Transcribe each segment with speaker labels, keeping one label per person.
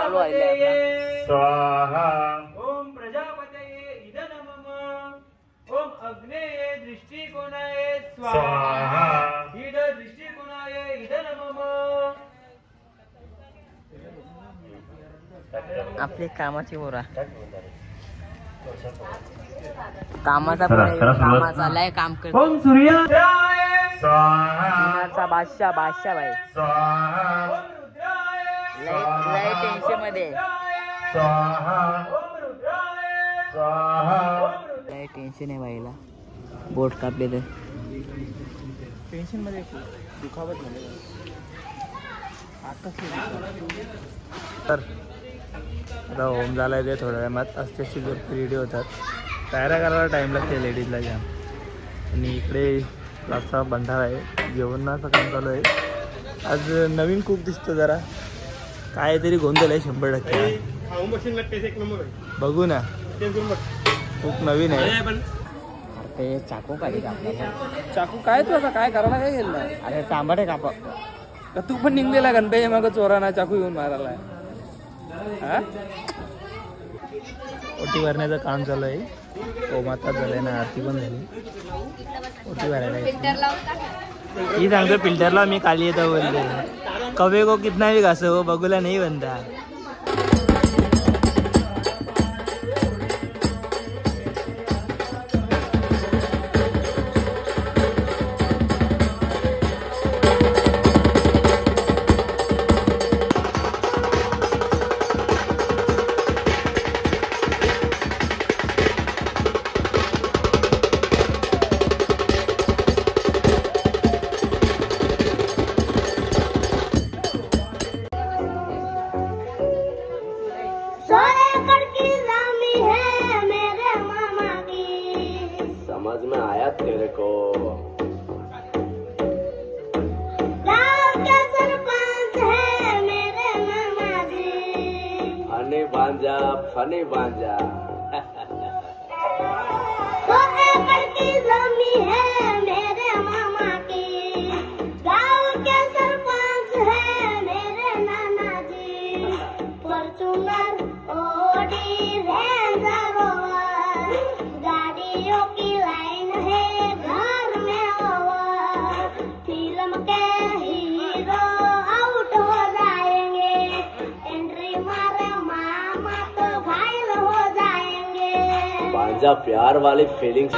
Speaker 1: चालू आहे
Speaker 2: स्वाहा
Speaker 3: ओम प्रजापतये इदनमः ओम अग्नेये दृष्टिकोणाय स्वाहा इद दृष्टिकोणाय इदनमः।
Speaker 1: आपली कामाची बोरा कामाचा लय काम करतो।
Speaker 3: ओम सूर्याय
Speaker 2: स्वाहा
Speaker 1: बादशाह भाई
Speaker 2: स्वाहा
Speaker 3: ओम रुद्राय
Speaker 1: लय टेन्शन मध्ये
Speaker 2: स्वाहा
Speaker 3: ओम रुद्राय
Speaker 2: स्वाहा
Speaker 1: लय टेन्शन आहे बाईला बोट कापले तर टेन्शन मध्ये दुखावत झाले
Speaker 2: तर आता होम झालाय ते थोड्या वेळात असते रेडी होतात तयाऱ्या करायला टाइम लागते लेडीजला जाम आणि इकडे क्लासचा भंडारा आहे जेवणाचं काम चालू आहे। आज नवीन कुक दिसतो जरा काहीतरी गोंधळ आहे 100%। बघू ना कुक नवीन आहे।
Speaker 1: ते चाकू काय
Speaker 2: चाकू काय तू आता काय करायला काय गेलं
Speaker 1: अरे तांबडे काप
Speaker 2: तू पण निघलेला गणपती मग चोराना चाकू घेऊन मारायला ओटी भरण्याचं काम चालू आहे। ओम आता झालंय ना आरती पण झाली ओटी भरायला ही सांगतो फिल्टरला मी खाली येतो बोलते कवे को कितना भी घासो वो बगुला नहीं बनता।
Speaker 4: समझ में आया तेरे को?
Speaker 5: गाँव के सरपंच है मेरे मामा जी।
Speaker 4: फनी बांजा
Speaker 5: 100 एकड़ की जमीन है मेरे मामा की। गाँव के सरपंच है मेरे नाना जी। फॉर्च्यूनर ऑडी रेंज रोवर गाड़ियों की लाइन है घर में ओवर। फिल्म के हीरो आउट हो जाएंगे एंट्री मारे मामा तो घायल हो जाएंगे।
Speaker 4: बांजा प्यार वाली फीलिंग्स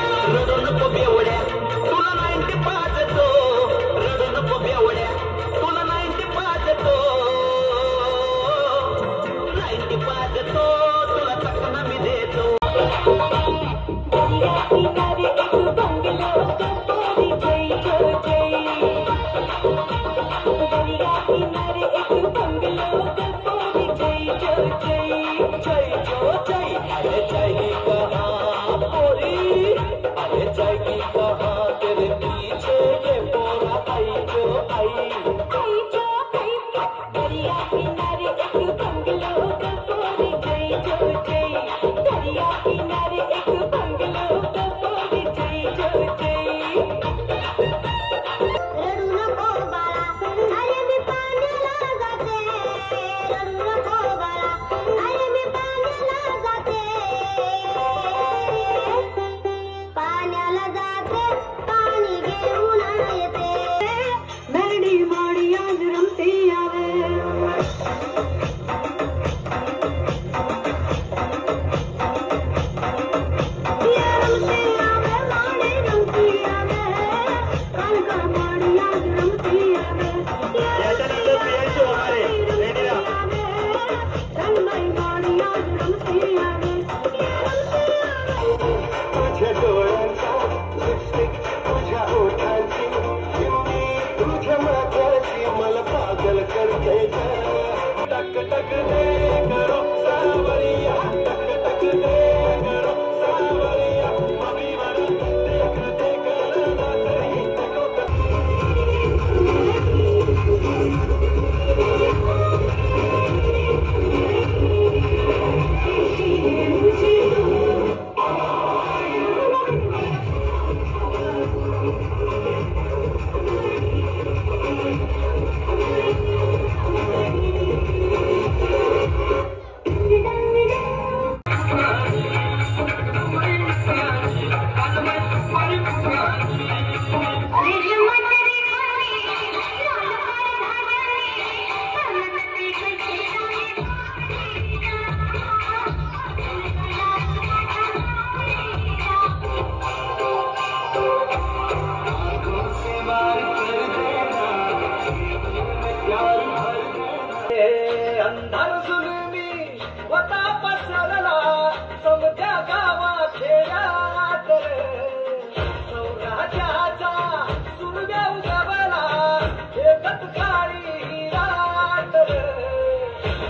Speaker 3: तत्काळी रात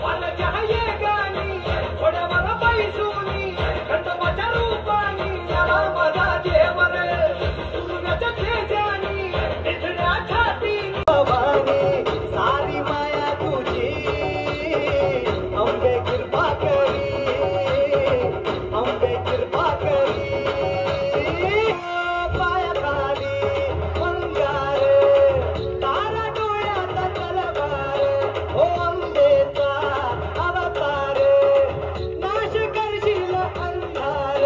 Speaker 3: पालच्या ये गाणी थोड्यावर पैसुनी खंडोबाच्या रूपानी मला माझा देव रे सूर्याच्या तेजानी निधड्या छातीनी सारी माया तुझी अंबे कृपा करी अंबे कृपा करी पाया खाली मंगार तारा डोळ्यात तलवार हो अंबेचा अवतार नाश करशील अंधार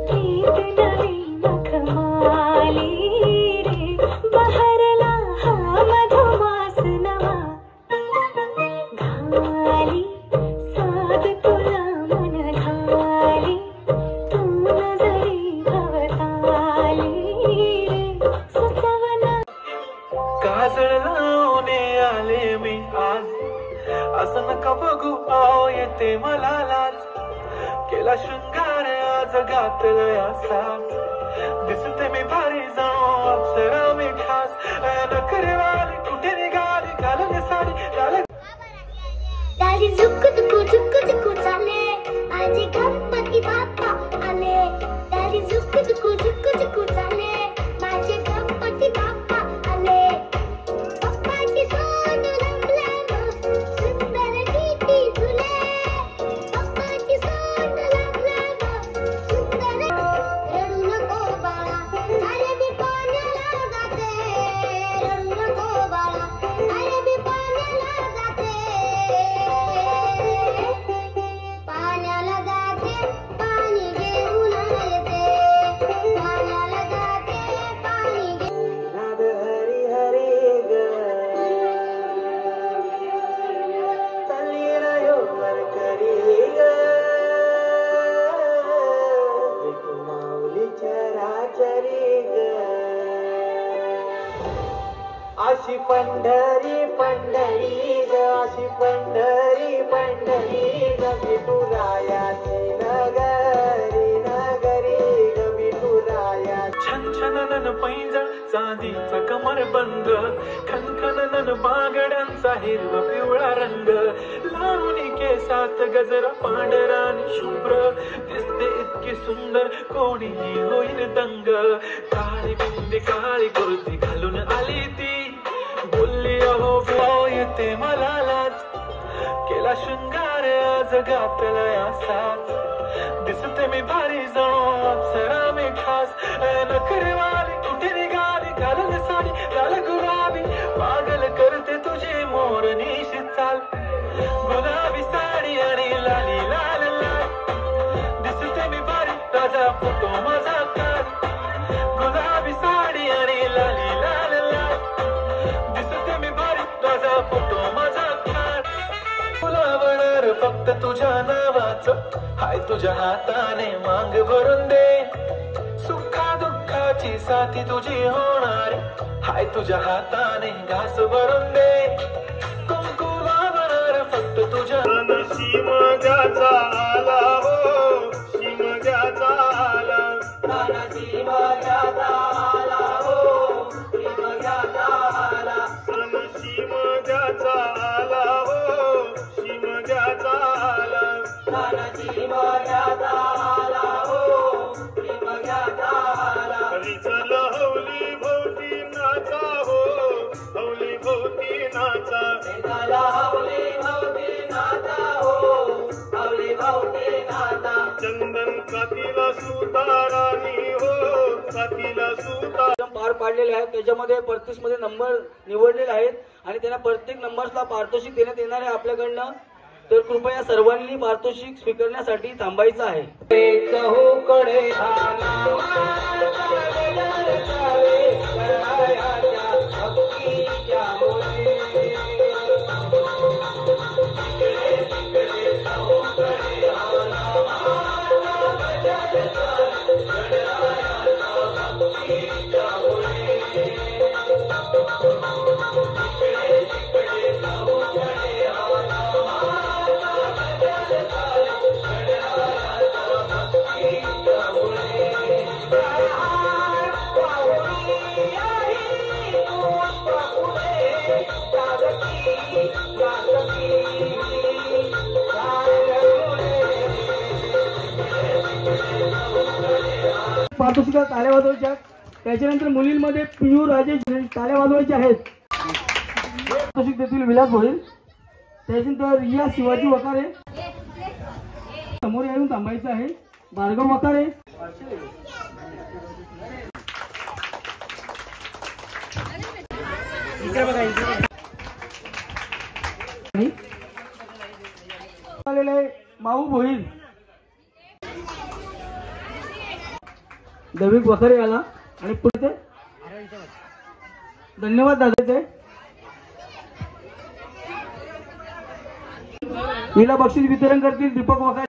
Speaker 5: प्रीत नवी मखमाली रे बहरला हा मधुमास नवा घाली साध तुला मन घाली तू नजरी भवताली रे सुचवना
Speaker 3: काजळ लावणे आले मी आज असं नका बघू आओ येते मला लाज केला शृंगार आज घातलं असाच दिसते मी भारी जाणो अप्सरा मी खास नखरेवाली कुठे निघाली घालून साडी घालून
Speaker 5: दारी झुक्कू चाले आज गणपती बाप्पा आले दारी झुक्कू चाले माझे गणपती बाप्पा आले पप्पाची सोड रंगला सुंदर टीटी झुले पप्पाची सोड रंगला सुंदर रडू नको बाळा अरे मी पाण्याला जाते रडू नको बाळा अरे मी पाण्याला जाते पाण्याला जाते पाणी घेऊन येते पाण्याला जाते पाणी घेऊन
Speaker 3: नाद हरी हरी ग तल्ली रयो वरकरी ग विठू माऊली चराचरी ग अशी पंढरी पंढरी ग अशी पंढरी पंढरी ग विठुरायाची नगरी नगरी ग विठुराया छन छननन पैंजण चांदीचा कमर बंद खनखननन बागड्यांचा हिरवा पिवळा रंग लावणी केसात गजरा पांढरा आणि शुभ्र दिसते इतकी सुंदर कोणीही होईल दंग काळी बिंदी काळी कुर्ती घालून आली ती बोलली अहो भाऊ येते मला लाज केला शृंगार आज घातला असाच दिसते मी भारी जणो अप्सरा मी खास नखरेवाली कुठे निघाली घालून साडी लाल गुलाबी पागल करते तुझी मोरनीशी चाल गुलाबी साडी आणि लाली लाल लाल दिसते मी भारी ताजा फोटो माझा काल गुलाबी साडी आणि लाली लाल लाल दिसते मी भारी ताजा फोटो माझा काल फुलावणार फक्त तुझ्या नावाचं हाय तुझ्या हाताने मांग भरून दे सुखा दुःखाची साथी तुझी होणार हाय तुझ्या हाताने घास भरून दे कुंकू लावणार फक्त तुझ्या शिमग्याचा आला हो शिमग्याचा आला शिमग्याचा आला हो शिमग्याचा आला सन शिमग्याचा आला हो शिमग्याचा आला सन शिमग्याचा आला हो शिमग्याचा आला चल हौली भोवती नाचा हो हौली भोवती नाचा हौली भोवती नाचा हो हौली भोवती नाचा चंदन कातीला सुतारानी हो कातीला सुतार
Speaker 1: पार पाडलेले आहेत त्याच्यामध्ये 35 मध्ये नंबर निवडलेले आहेत आणि त्यांना प्रत्येक नंबर्सला पारितोषिक देण्यात येणार आहे आपल्याकडनं तर कृपया सर्वांनी पारितोषिक स्वीकारण्यासाठी थांबायचं आहे
Speaker 3: Wow.
Speaker 1: पारितोषिक ताल्या वाजवायच्या. त्याच्यानंतर मुलींमध्ये पियू राजेश ताल्या वाजवायचे आहेत. पारितोषिक देतील विलास भोईर. त्याच्यानंतर रिया शिवाजी वकारे समोर येऊन थांबायचं आहे. भार्गव वकारे. माऊ भोईर. दविक वखारे आला आणि पुढे धन्यवाद दादाचे. हिला बक्षीस वितरण करतील दीपक वखारे.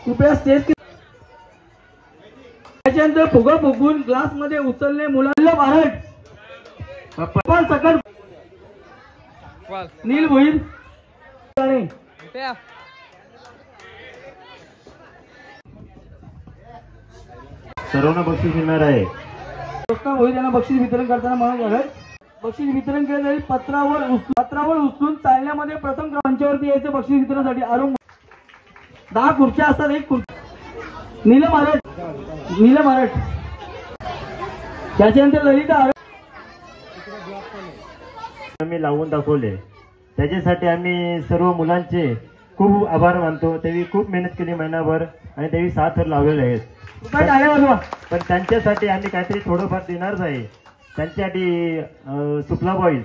Speaker 1: कृपया स्टेज. त्याच्यानंतर फुगा फुगून ग्लास मध्ये उचलणे मुलांना भारत सकट नील भोईर.
Speaker 3: सर्वांना बक्षीस मिळणार आहे.
Speaker 1: भोईर यांना बक्षीस वितरण करताना म्हणत आहे. बक्षीस वितरण केले जाईल पत्रावर उचलून चालण्यामध्ये प्रथम मंचावरती यायचं. बक्षीस वितरणासाठी अरुण 10 खुर्च्या असतात. एक खुर्ची नीलम आरट. त्याच्यानंतर ललिता
Speaker 3: आम्ही लावून दाखवले. त्याच्यासाठी आम्ही सर्व मुलांचे खूप आभार मानतो. त्यांनी खूप मेहनत केली महिनाभर आणि त्यांनी 7 थर लावलेले आहेत. पण त्यांच्यासाठी आम्ही काहीतरी थोडंफार देणारच आहे. त्यांच्यासाठी सुपलाबाई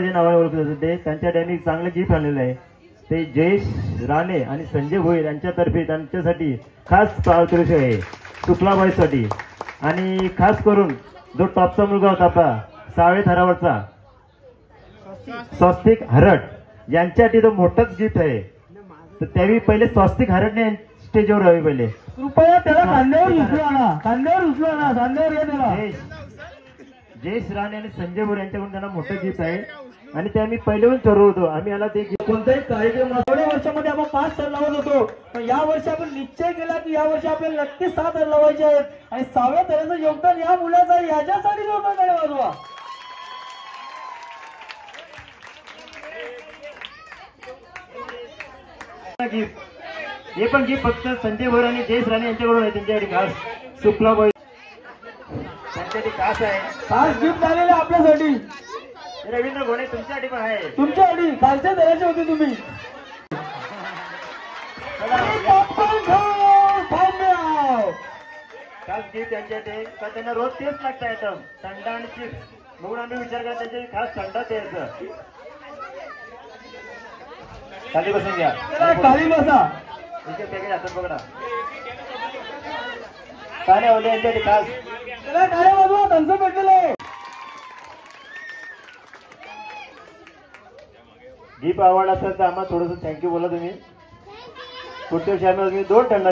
Speaker 3: जे नावाने ओळखले जाते त्यांच्यासाठी आम्ही चांगलं गिफ्ट आणलेलं आहे. ते जयेश राणे आणि संजय भोईर यांच्यातर्फे त्यांच्यासाठी खास पारितोषिक आहे सुपलाबाईसाठी. आणि खास करून जो टॉपचा मुलगा होता आपला 6व्या थरावरचा स्वस्तिक हरट यांच्यासाठी तो मोठंच गिफ्ट आहे. तर त्यावेळी पहिले स्वस्तिक हरटने स्टेजवर राहावे पहिले.
Speaker 1: कृपया त्याला खांद्यावर उचलू आणा. खांद्यावर ये त्याला.
Speaker 3: जयेश राणे आणि संजय भोईर यांच्याकडून त्यांना मोठं गिफ्ट आहे. आणि ते आम्ही पहिल्याहून ठरवतो आम्ही याला ते
Speaker 1: कोणताही कार्यक्रम एवढ्या वर्षामध्ये आपण 5 थर लावत होतो. पण या वर्षी आपण निश्चय केला की या वर्षी आपल्याला नक्कीच 6 थर लावायचे आहेत. आणि 6व्या थराचं योगदान या मुलाचं आहे. याच्यासाठी जोरदार वाजवा.
Speaker 3: गिफ्ट हे पण गिफ्ट फक्त संजय भोईर आणि जयेश राणे यांच्याकडून आहे. त्यांच्यासाठी खास सुपलाबाई त्यांच्यासाठी खास आहे.
Speaker 1: खास गिफ्ट आलेले आपल्यासाठी.
Speaker 3: रवींद्र घोणे तुमच्यासाठी पण आहे.
Speaker 1: तुमच्यासाठी खालच्या दराचे होते तुम्ही.
Speaker 3: खास गिफ्ट त्यांच्यासाठी तर त्यांना रोज तेच लागतं येतं थंडा आणि चिप्स. म्हणून आम्ही विचार करतो त्यांच्यासाठी खास थंडा द्यायचं. खाली बसून घ्या.
Speaker 1: खाली बसा.
Speaker 3: पॅकेट हातात पकडा. काय होते यांच्यासाठी खास
Speaker 1: त्याला काय वाजवा. त्यांचं भेटलेलं आहे.
Speaker 3: गिफ्ट आवडला असेल तर आम्हाला थोडंसं थँक्यू बोला तुम्ही. पुढच्या वर्षी आम्ही तुम्ही 2 टन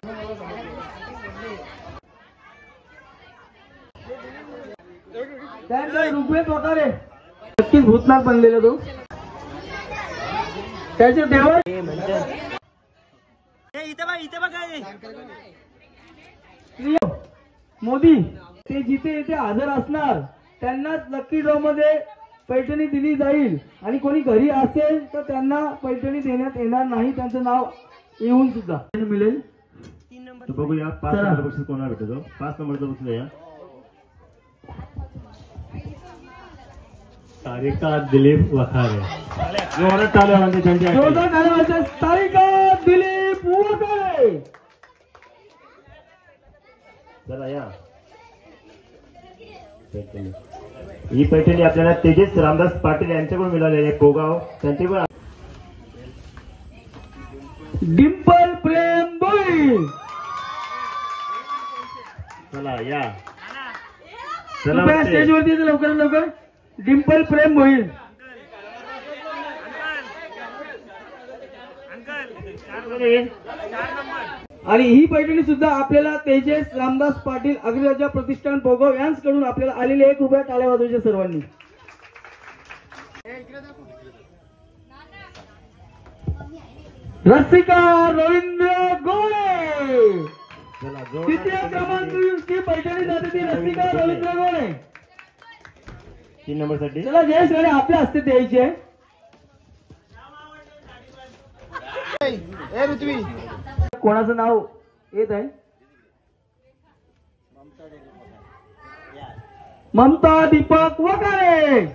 Speaker 1: त्यानंतर ऋग्वेद वकारे नक्कीच भूतनाथ बनलेला तो. त्याचे देवा मोदी ते जिथे येथे हजर असणार त्यांनाच लकी ड्रॉ मध्ये पैठणी दिली जाईल. आणि कोणी घरी असेल तर त्यांना पैठणी देण्यात येणार नाही. त्यांचं नाव येऊन सुद्धा मिळेल.
Speaker 3: बघूया 5 नंबर बक्षीस कोणाला भेटतो. 5 नंबरचा बक्षीस या तारिका दिलीप वखारे. जोरात चालू म्हणजे त्यांच्या
Speaker 1: तारिका दिलीप वखारे.
Speaker 3: चला या. ही पैठणी आपल्याला तेजस रामदास पाटील यांच्याकडून मिळालेली आहे. कोगाव त्यांची पण.
Speaker 1: डिंपल प्रेम भोईर.
Speaker 3: चला या.
Speaker 1: चला स्टेजवरती लवकरात लवकर. डिंपल प्रेम भोईर. आणि ही पैठणी सुद्धा आपल्याला तेजस रामदास पाटील अग्रराजा प्रतिष्ठान पोगाव यांच्याकडून आपल्याला आलेली आहे. कृपया टाळ्या वाजवायच्या सर्वांनी. रसिका रवींद्र गोळे. तृतीय क्रमांकाची पैठणी जाते ती रसिका रवींद्र गोळे.
Speaker 3: 3 नंबरसाठी.
Speaker 1: चला जयेश राणे आपल्या हस्ते द्यायची आहे. कोणाचं नाव येत आहे? ममता दीपक वखारे.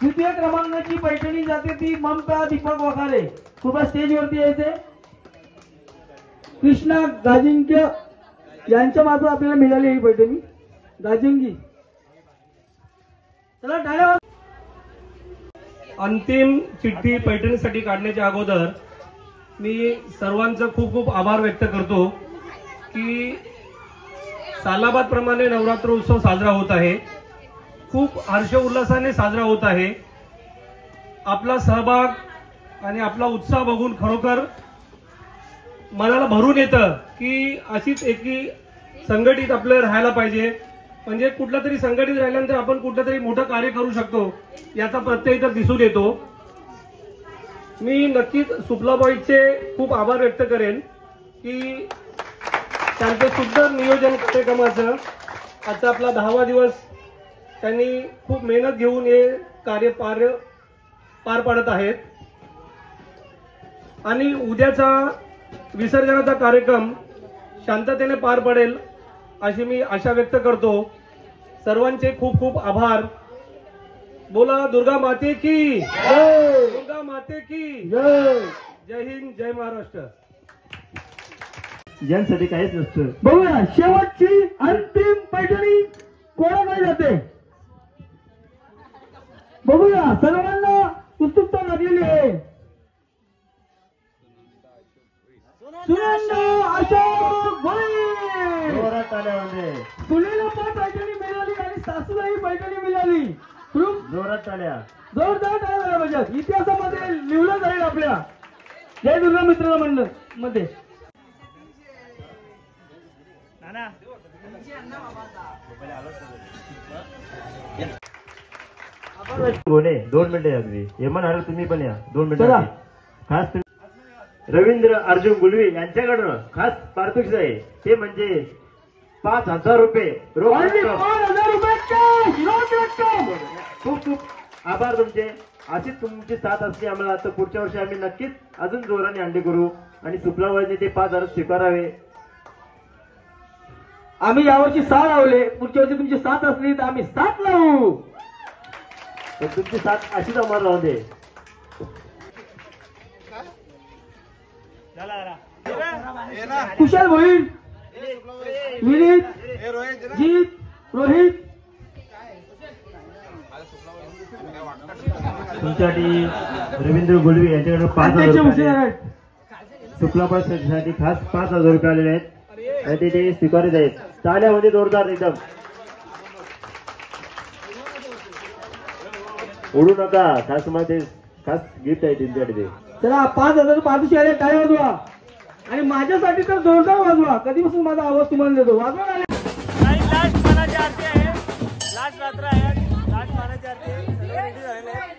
Speaker 1: तृतीय क्रमांकाची पैठणी जाते ती ममता दीपक वखारे. कृपया स्टेजवरती यायचे. कृष्णा गाजिंग्य यांच्या मार्फत आपल्याला मिळाली ही पैठणी. गाजिंगी. चला टाळ्या.
Speaker 6: अंतिम चिठ्ठी पैठणीसाठी काढण्याच्या अगोदर मी सर्वांचा खूप खूप आभार व्यक्त करतो की सालाबाद प्रमाणे नवरात्र उत्सव साजरा होत आहे. खूप हर्ष उल्हासाने साजरा होत आहे. आपला सहभाग आणि आपला उत्साह बघून खरोखर मनाला भरून येतं की अशीच एकी संघटित आपलं राहायला पाहिजे. म्हणजे कुठलं तरी संघटित राहिल्यानंतर आपण कुठलं तरी मोठं कार्य करू शकतो याचा प्रत्यय इथं दिसून येतो. मी नक्कीच सुपलाबाईचे खूप आभार व्यक्त करेन की त्यांचं सुंदर नियोजन कार्यक्रमाचं आजचा आपला 10वा दिवस त्यांनी खूप मेहनत घेऊन हे कार्य पार पाडत आहेत. आणि उद्याचा विसर्जनाचा कार्यक्रम शांततेने पार पडेल अशी मी आशा व्यक्त करतो. सर्वांचे खूप खूप आभार. बोला दुर्गा माते की जय. दुर्गा माते की
Speaker 1: जय.
Speaker 6: जय हिंद, जय महाराष्ट्र.
Speaker 2: ज्यांसाठी काहीच नसतं.
Speaker 1: बघूया शेवटची अंतिम पैठणी कोणाकडे जाते बघूया. सर्वांना उत्सुकता लागलेली आहे. सुनंदा अशोक भोईर.
Speaker 2: जोरात आल्यामध्ये
Speaker 1: सुनेला पण पैठणी मिळाली आणि सासूलाही पैठणी मिळाली. खूप
Speaker 2: जोरात आल्या.
Speaker 1: जोरदार काय झालं म्हणजे इतिहासामध्ये लिहिलं जाईल आपल्या जय दुर्गा मित्र मंडळ मध्ये.
Speaker 2: बोले 2 मिनिटं अगदी. हेमन आलं तुम्ही पण या 2
Speaker 1: चला.
Speaker 2: मिनिटं. खास रवींद्र अर्जुन गुलवी यांच्याकडून खास पारितोषिक आहे. ते म्हणजे 5,000 रुपये रोख
Speaker 1: Only
Speaker 2: रक्कम.
Speaker 1: 5,000 रुपये cash, रोख रक्कम.
Speaker 2: खूप खूप आभार तुमचे. अशीच तुमची साथ असली आम्हाला तर पुढच्या वर्षी आम्ही नक्कीच अजून जोराने अंडे करू आणि सुपलाबाईने ते 5,000 स्वीकारावे.
Speaker 1: आम्ही यावर्षी 6 लावले. पुढच्या वर्षी तुमची 7 असली तर आम्ही 7 लावू.
Speaker 2: तर तुमची साथ अशीच आम्हाला राहू दे.
Speaker 1: कुशल भोईर, विनीत, जीत, रोहित.
Speaker 2: तुमच्यासाठी रवींद्र गुलवी यांच्याकडे 5,000
Speaker 1: अध्यक्ष
Speaker 2: रुपये
Speaker 1: हुसेन
Speaker 2: आहेत.
Speaker 1: आहेत.
Speaker 2: सुपलाबाईसाठी खास 5,000 रुपये आलेले आहेत आणि ते स्वीकारत आहेत. टाळ्यामध्ये जोरदार एकदम. उडू नका. खास मध्ये खास गिफ्ट आहे तुमच्याकडे.
Speaker 1: चला 5,000 पाठीशी आले. टाळ्या वाजवा आणि माझ्यासाठी तर जोरदार वाजवा. कधीपासून माझा आवाज तुम्हाला देतो. वाजवा आले.
Speaker 2: लास्ट मानाची आरती आहे. लास्ट रात्र आहे. लास्ट मानाची आरती आहे. सर्व रेडी झालेले आहेत.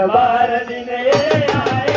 Speaker 2: बार दिन ये आए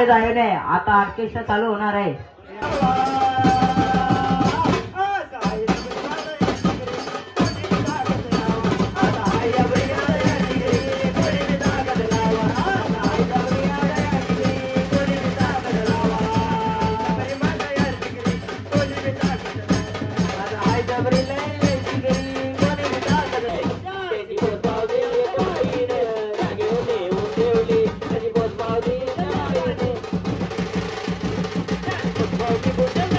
Speaker 7: पुढे जाऊ नये. आता ऑर्केस्ट्रा चालू होणार आहे.
Speaker 3: Thank you.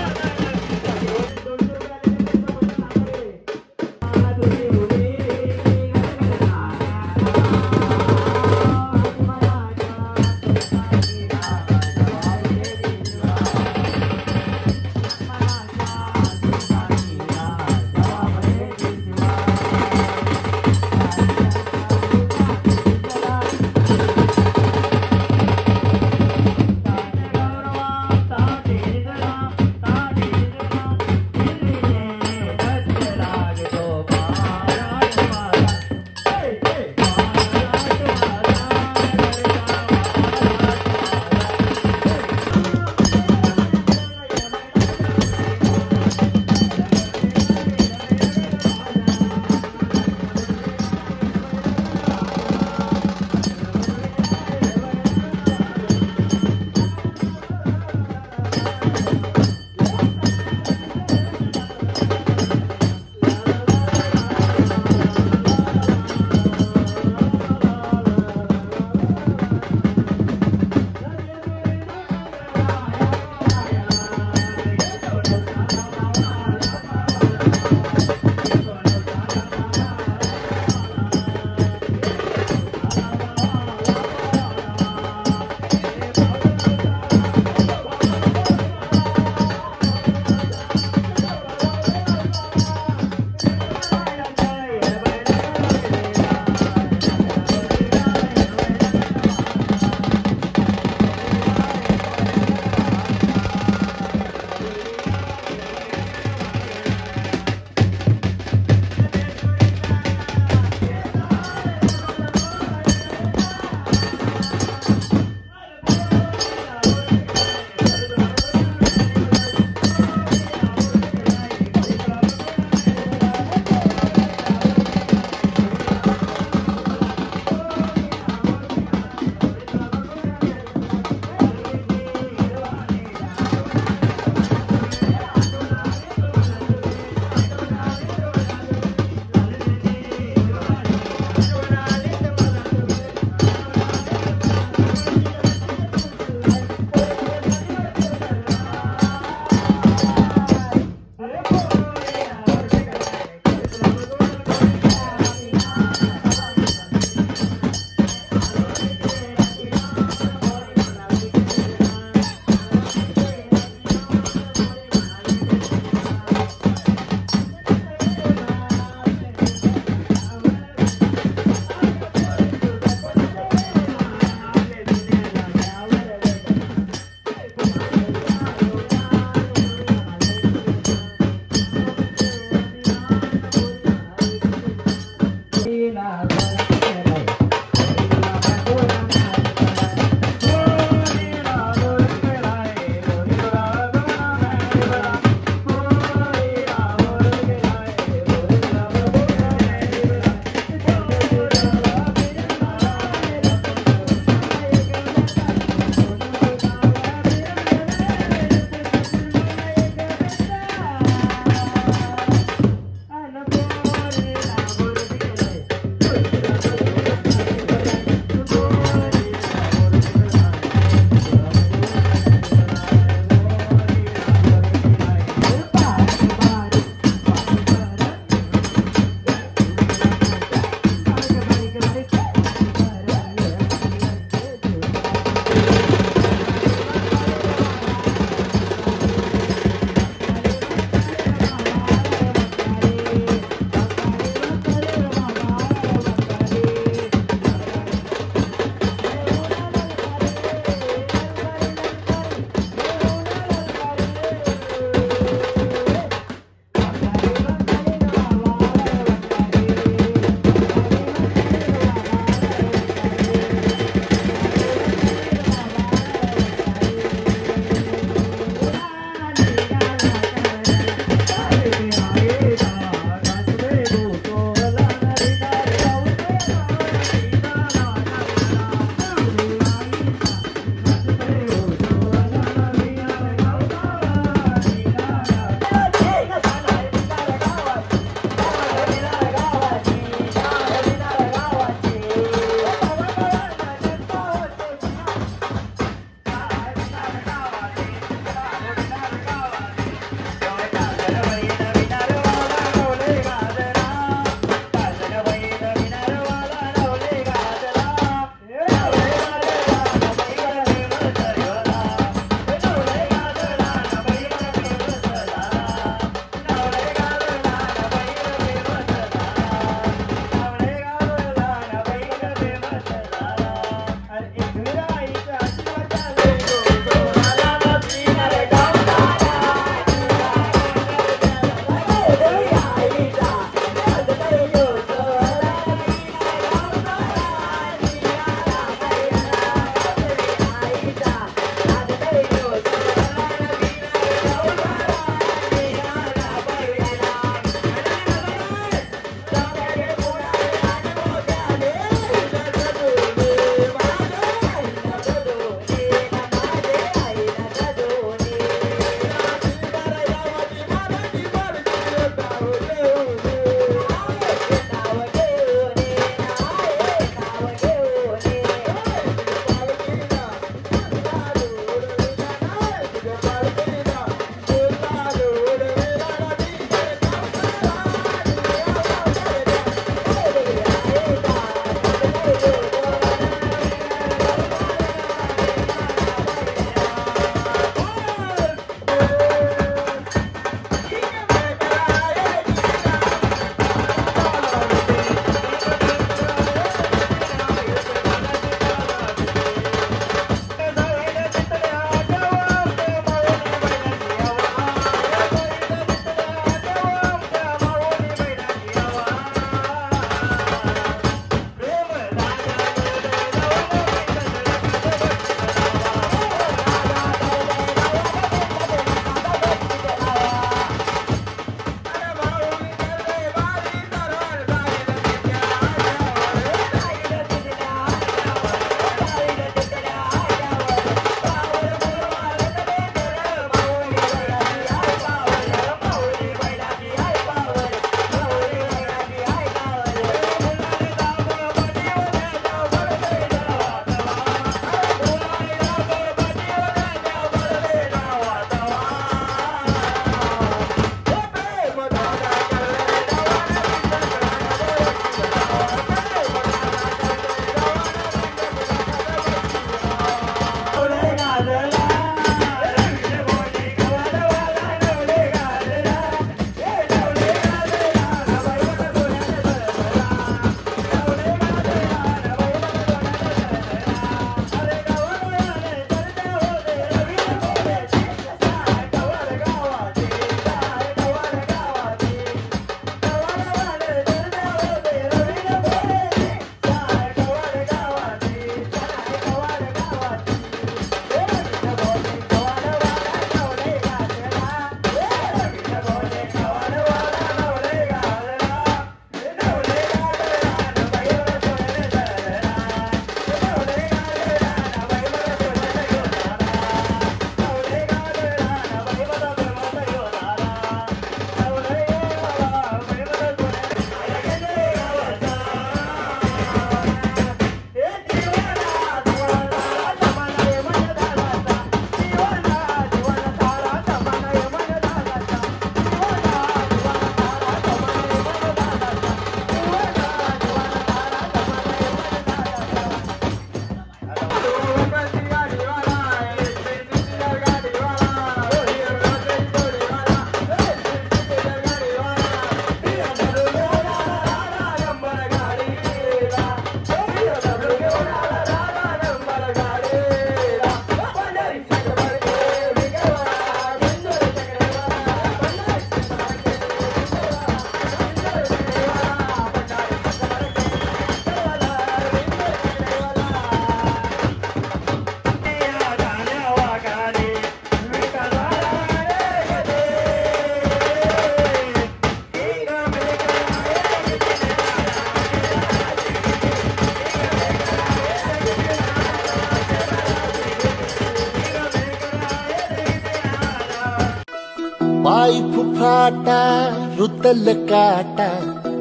Speaker 8: पाटा रुतल काटा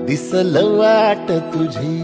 Speaker 8: दिसल वाट तुझी